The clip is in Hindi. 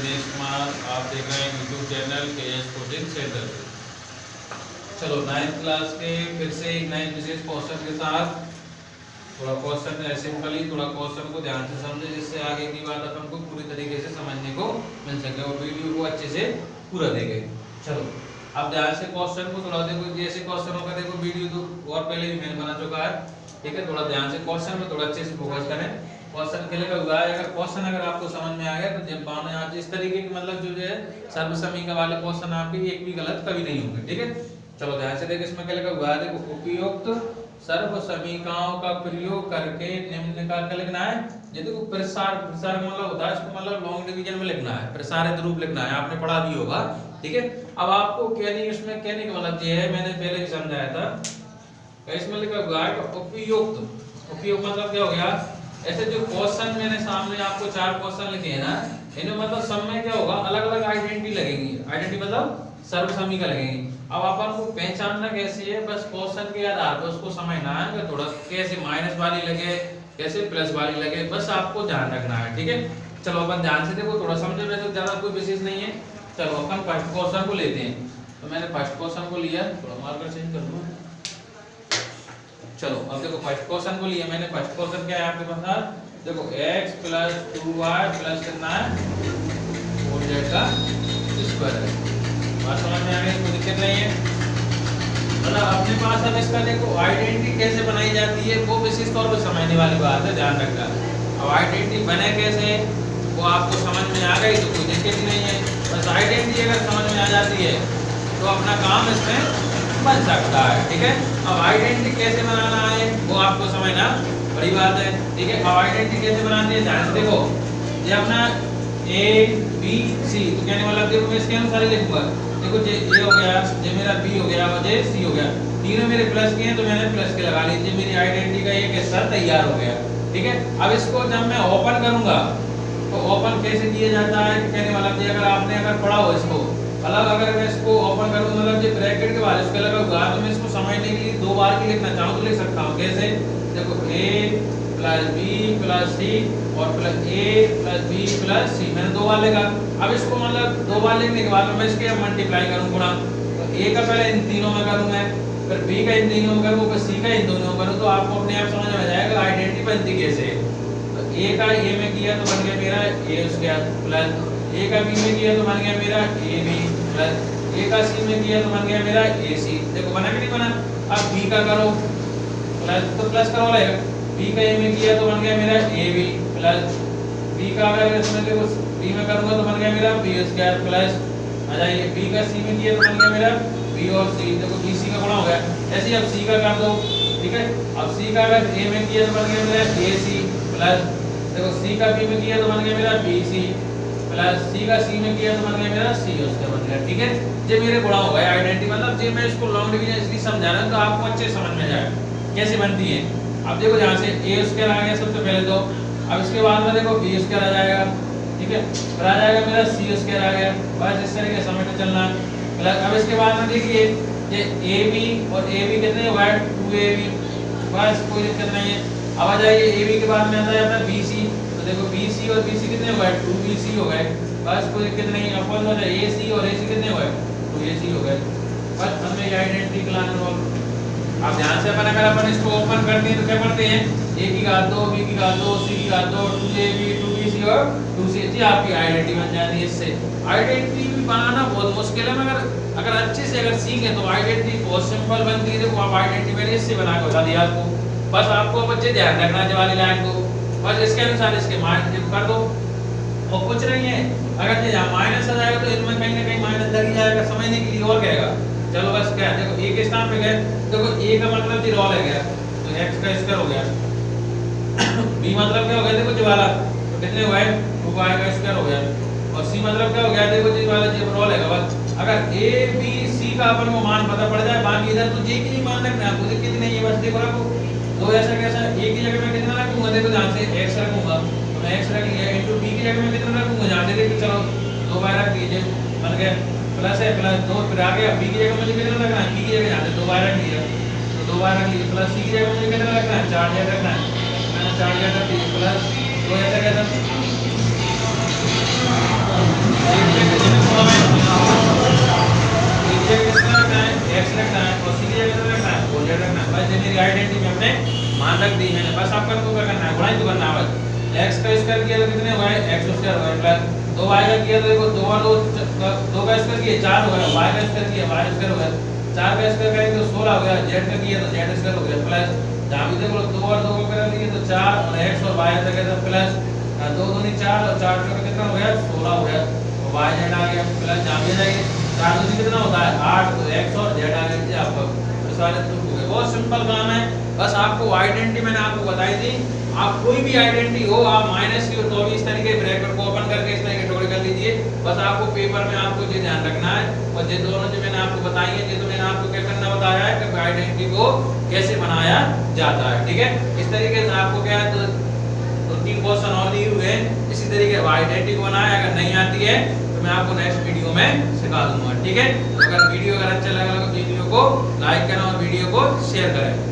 दिनेश कुमार, आप देख रहे हैं YouTube channel KS coaching centre. चलो 9th क्लास के फिर से एक नए विशेष क्वेश्चन के साथ थोड़ा क्वेश्चन सिंपली थोड़ा क्वेश्चन को ध्यान से समझे, जिससे आगे की बात अपन को पूरी तरीके से समझने को मिल सके और वीडियो को अच्छे से पूरा देखें। चलो अब ध्यान से क्वेश्चन को थोड़ा देखो, जैसे क्वेश्चनों का देखो वीडियो तो और पहले भी मैंने बना चुका है, ठीक है। थोड़ा ध्यान से क्वेश्चन में थोड़ा अच्छे से फोकस करें। क्वेश्चन के लिए हुआ है, अगर क्वेश्चन अगर आपको समझ में आ गया तो जब पाने आज इस तरीके के मतलब जो है सर्वसमीकरण वाले क्वेश्चन आपके एक भी गलत कभी नहीं होंगे, ठीक है। चलो ध्यान से देखो, इसमें क्या लिखा हुआ है, देखो उपयुक्त सर्वसमीकरणों का प्रयोग करके निम्न का क्या लिखना है। ये देखो प्रसार मतलब होता है, इसको मतलब लॉन्ग डिवीजन में लिखना है, प्रसारित रूप लिखना है, आपने पढ़ा भी होगा, ठीक है। अब आपको कहने इसमें कहने का मतलब ये है, मैंने पहले भी समझाया था, इसमें लिखा हुआ है उपयुक्त। उपयोग मतलब क्या हो गया, ऐसे जो क्वेश्चन मैंने सामने आपको 4 क्वेश्चन लिखे हैं ना, इनमें मतलब सब में क्या होगा, अलग अलग आइडेंटिटी लगेंगी। आइडेंटिटी मतलब सर्वसमीकरण लगेंगी। अब अपन को पहचानना कैसे है, बस क्वेश्चन के आधार पर उसको समझना है कि थोड़ा कैसे माइनस वाली लगे कैसे प्लस वाली लगे, बस आपको ध्यान रखना है, ठीक है। चलो अपन ध्यान से देखो, थोड़ा समझे, वैसे ज्यादा कोई विशेष नहीं है। चलो अपन फर्स्ट क्वेश्चन को लेते हैं। तो मैंने फर्स्ट क्वेश्चन को लिया, थोड़ा मार्कर चेंज कर दूं। चलो अब देखो फर्स्ट क्वेश्चन को लिया मैंने। फर्स्ट क्वेश्चन क्या है आपके पास, देखो x + 2y + कितना है 4z का स्क्वायर है। बात समझ में आ गई, कोई दिक्कत नहीं है। मतलब अपने पास अब इसका देखो आइडेंटिटी कैसे बनाई जाती है वो विशेष तौर पर समझने वाली बात है, ध्यान रखना। अब आइडेंटिटी बने कैसे वो आपको समझ में आ गई तो कोई दिक्कत नहीं है। बस आइडेंटिटी अगर समझ में आ जाती है तो अपना काम इसमें बन सकता है, ठीक है। अब आइडेंटिटी कैसे बनाना है वो आपको समझना बड़ी बात है, ठीक है। अब आइडेंटिटी कैसे बनाते हैं ध्यान से देखो, ये अपना A B C तो कहने वाला देखो मैं इसके अनुसार ही लिखूंगा। देखो ये A हो गया, ये मेरा B हो गया और ये C हो गया, तीनों मेरे प्लस के हैं तो मैंने प्लस के लगा लीजिए। मेरी आइडेंटिटी का एक हिस्सा तैयार हो गया, ठीक है। अब इसको जब मैं ओपन करूंगा तो ओपन कैसे किया जाता है, कहने वाला अगर आपने अगर पढ़ा हो इसको अलग, अगर मैं इसको ओपन करूं मतलब जो ब्रैकेट के बाद इसके लगा हुआ तो मैं इसको समझने के लिए 2 बार की लिखना चाहूं तो लिख सकता हूं। कैसे, देखो A + B + C और A + B + C मैंने 2 बार लिखा। अब इसको मतलब 2 बार लिखने के बाद मैं इसके मल्टीप्लाई करूं गुणा, तो A का पहले इन तीनों में करूं मैं, फिर B का इन तीनों में करूं, फिर C का इन दोनों में करूं, तो आपको अपने आप समझ में आ जाएगा आइडेंटिटी बनती कैसे है। तो A का A में किया तो बन गया मेरा A² प्लस A का B में किया तो बन गया मेरा AB प्लस A का C में किया तो बन गया मेरा AC। देखो बना कि नहीं बना। अब B का करो प्लस तो प्लस करो लगेगा, B का A में किया तो बन गया मेरा AB प्लस B का अगर इसमें देखो B में करूंगा तो बन गया मेरा B² प्लस आ जाइए B का C में किया तो बन गया मेरा B और C, देखो BC का गुणा हो गया। ऐसे ही अब C का कर दो, ठीक है। अब C का अगर A में किया तो बन गया मेरा AC प्लस देखो C का B में किया तो बन गया मेरा BC प्लस C का C में किया तो बन गया मेरा C उसका बन गया, ठीक है। ये मेरे गुणा हो गया आइडेंटिटी। मतलब ये मैं इसको लॉन्ग डिवीजन इसलिए समझा रहा हूं तो आपको अच्छे समझ में जाए कैसे बनती है। अब देखो यहां से A² आ गया सबसे पहले तो, अब इसके बाद में देखो B² आ जाएगा, ठीक है, फिर आ जाएगा मेरा C² आ गया। बस इस तरीके से समझते चलना प्लस। अब इसके बाद में देखिए ये AB और AB कितने हुआ है 2AB, बस कोई दिक्कत नहीं है। अब आ जाइए AB के बाद में आता है अपना BC, तो देखो BC और BC कितने हुए 2BC हो गए, बस कोई दिक्कत नहीं। अपन हो जाए AC और AC कितने हुए 2AC हो गए, बस हमें ये आइडेंटिटी क्लास रोल। अब ध्यान से अपन अगर अपन इसको ओपन करते हैं तो क्या करते हैं, A की घात 2 B की घात 2 C की घात 2 2AB 2BC और 2C आपकी आइडेंटिटी बन जाती है। इससे आइडेंटिटी भी बनाना बहुत मुश्किल है, मगर अगर अच्छे से अगर सीखे तो आइडेंटिटी बहुत सिंपल बनती है। देखो आप आइडेंटिटी मैंने इससे बना के बता दिया आपको, बस आपको बच्चे ध्यान रखना है वाली लाइन को, बस इसके अनुसार इसके माइनस कर दो और कुछ नहीं है। अगर ये माइनस आ जाएगा तो इनमें कहीं ना कहीं माइनस लग जाएगा समझने के लिए, और कहेगा चलो बस क्या देखो A के स्थान पे गए, देखो A का मतलब जी रोल है गया तो x का स्क्वायर हो गया B मतलब क्या हो गया देखो जी वाला तो कितने हुए 2y का स्क्वायर हो गया, और C मतलब क्या हो गया देखो जी वाला जी रोल है। बस अगर A B C का अपन को मान पता पड़ जाए, बाकी इधर तो J की ही मान रखना है, आपको दिक्कत नहीं है। बस देखो रखो दो ऐसा कैसा A की जगह में कितना रखूंगा, देखो जहां से x रखूंगा तो मैं x रख लिया, इनटू B की जगह में कितना रखूंगा जहां से देखो चलो 2 बार रख लीजिए बन गया प्लस है प्लस 2, फिर आ गया B की जगह मुझे कितना रखना है B की जगह जहां से 2 बार रख लिया तो 2 बार रख लिया, प्लस C की जगह मुझे कितना रखना है 4 रखना है, मैंने 4 रख दिया प्लस 2 ऐसा कैसा कितने 16 में कितना रखना है, x रखना है और c की जगह कितना रखना है, o z रखना है। बस जनरल आइडेंटिटी में हमने मान रख दी है। बस आपका तो क्या करना है, गुणा ही तो करना है। x का स्क्वायर किया तो कितने हुए, x स्क्वायर हुआ प्लस 2y का किया तो देखो 2 और 2 का स्क्वायर किया 4 हो गया, y का स्क्वायर किया y स्क्वायर हो गया, 4 का स्क्वायर करेंगे तो 16 हो गया, z का किया तो z स्क्वायर हो गया प्लस जहां भी देखो 2 और 2 को कर लिए तो 4 और x और y का किया तो प्लस 2 दूनी 4 और 4 का कितना हो गया 16 हो गया और y z आ गया प्लस जहां भी जाएंगे 4 दूनी कितना होता है 8 तो x और z आ गया आपका सारे प्रूफ हो गए। बहुत सिंपल काम है। बस आपको आइडेंटिटी मैंने आपको बताई थी, आप कोई भी आइडेंटिटी हो आप माइनस की हो तो भी इस तरीके ब्रैकेट को ओपन करके इस तरीके टोड़े कर लीजिए। बस आपको पेपर में आपको ये ध्यान रखना है और ये दोनों जो मैंने आपको बताई है, ये तो मैंने आपको क्या करना बताया है कि आइडेंटिटी को कैसे बनाया जाता है। ठीक है, इस तरीके से आपको क्या है तो 3 क्वेश्चन और दिए हुए हैं, इसी तरीके आइडेंटिटी को बनाया। अगर नहीं आती है तो मैं आपको नेक्स्ट वीडियो में सिखा दूंगा। ठीक है, तो अगर वीडियो अच्छा लगा तो वीडियो को लाइक करना और वीडियो को शेयर करें।